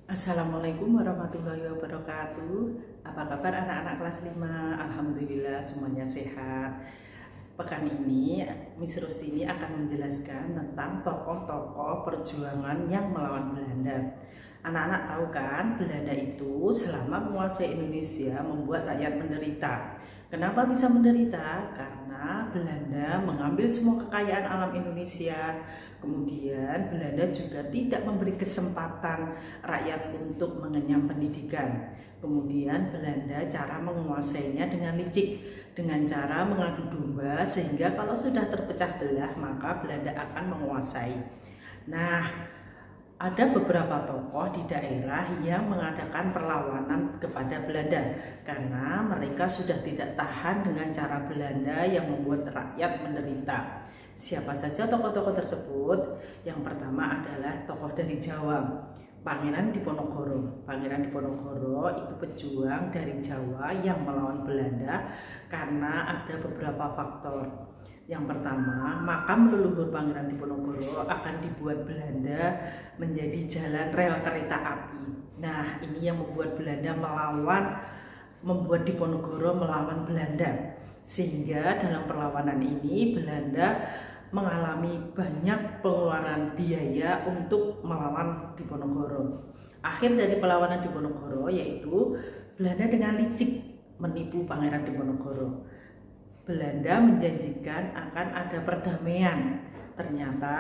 Assalamualaikum warahmatullahi wabarakatuh. Apa kabar anak-anak kelas 5? Alhamdulillah semuanya sehat. Pekan ini Miss Rustini akan menjelaskan tentang tokoh-tokoh perjuangan yang melawan Belanda. Anak-anak tahu kan, Belanda itu selama menguasai Indonesia membuat rakyat menderita. Kenapa bisa menderita? Karena Belanda mengambil semua kekayaan alam Indonesia. Kemudian Belanda juga tidak memberi kesempatan rakyat untuk mengenyam pendidikan. Kemudian Belanda cara menguasainya dengan licik, dengan cara mengadu domba, sehingga kalau sudah terpecah belah maka Belanda akan menguasai. Nah, ada beberapa tokoh di daerah yang mengadakan perlawanan kepada Belanda karena mereka sudah tidak tahan dengan cara Belanda yang membuat rakyat menderita. Siapa saja tokoh-tokoh tersebut? Yang pertama adalah tokoh dari Jawa, Pangeran Diponegoro. Pangeran Diponegoro itu pejuang dari Jawa yang melawan Belanda karena ada beberapa faktor. Yang pertama, makam leluhur Pangeran Diponegoro akan dibuat Belanda menjadi jalan rel kereta api. Nah, ini yang membuat Belanda membuat Diponegoro melawan Belanda. Sehingga dalam perlawanan ini Belanda mengalami banyak pengeluaran biaya untuk melawan Diponegoro. Akhir dari perlawanan Diponegoro yaitu Belanda dengan licik menipu Pangeran Diponegoro. Belanda menjanjikan akan ada perdamaian. Ternyata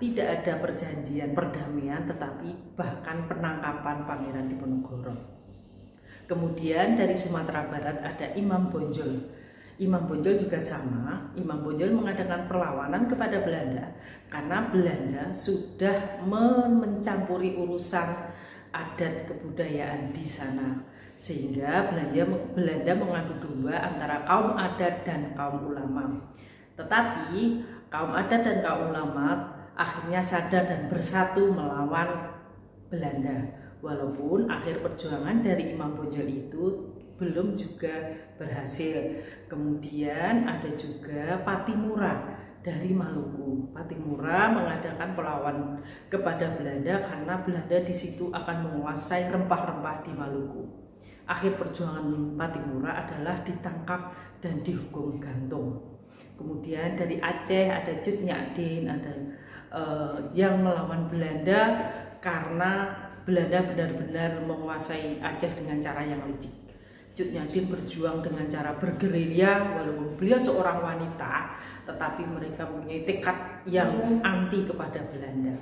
tidak ada perjanjian perdamaian, tetapi bahkan penangkapan Pangeran Diponegoro. Kemudian dari Sumatera Barat ada Imam Bonjol. Imam Bonjol juga sama. Imam Bonjol mengadakan perlawanan kepada Belanda karena Belanda sudah mencampuri urusan adat kebudayaan di sana, sehingga Belanda mengadu domba antara kaum adat dan kaum ulama. Tetapi kaum adat dan kaum ulama akhirnya sadar dan bersatu melawan Belanda. Walaupun akhir perjuangan dari Imam Bonjol itu belum juga berhasil. Kemudian ada juga Patimura dari Maluku. Patimura mengadakan perlawanan kepada Belanda karena Belanda di situ akan menguasai rempah-rempah di Maluku. Akhir perjuangan Patimura adalah ditangkap dan dihukum gantung. Kemudian dari Aceh ada Cut Nyak Dien, ada yang melawan Belanda karena Belanda benar-benar menguasai Aceh dengan cara yang licik. Cut Nyak Dien berjuang dengan cara bergerilya, walaupun beliau seorang wanita, tetapi mereka mempunyai tekad yang anti kepada Belanda.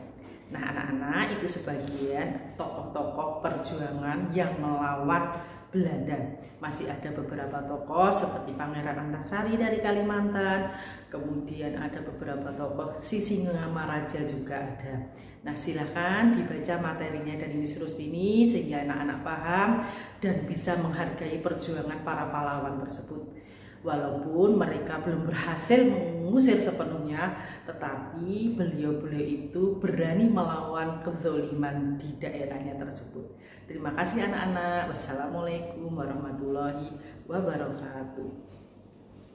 Nah, anak-anak, itu sebagian tokoh-tokoh perjuangan yang melawan Belanda. Masih ada beberapa tokoh seperti Pangeran Antasari dari Kalimantan, kemudian ada beberapa tokoh Sisingamaraja juga ada. Nah, silakan dibaca materinya dari Miss Rustini sehingga anak-anak paham dan bisa menghargai perjuangan para pahlawan tersebut. Walaupun mereka belum berhasil mengusir sepenuhnya, tetapi beliau-beliau itu berani melawan kezaliman di daerahnya tersebut. Terima kasih anak-anak. Wassalamualaikum warahmatullahi wabarakatuh.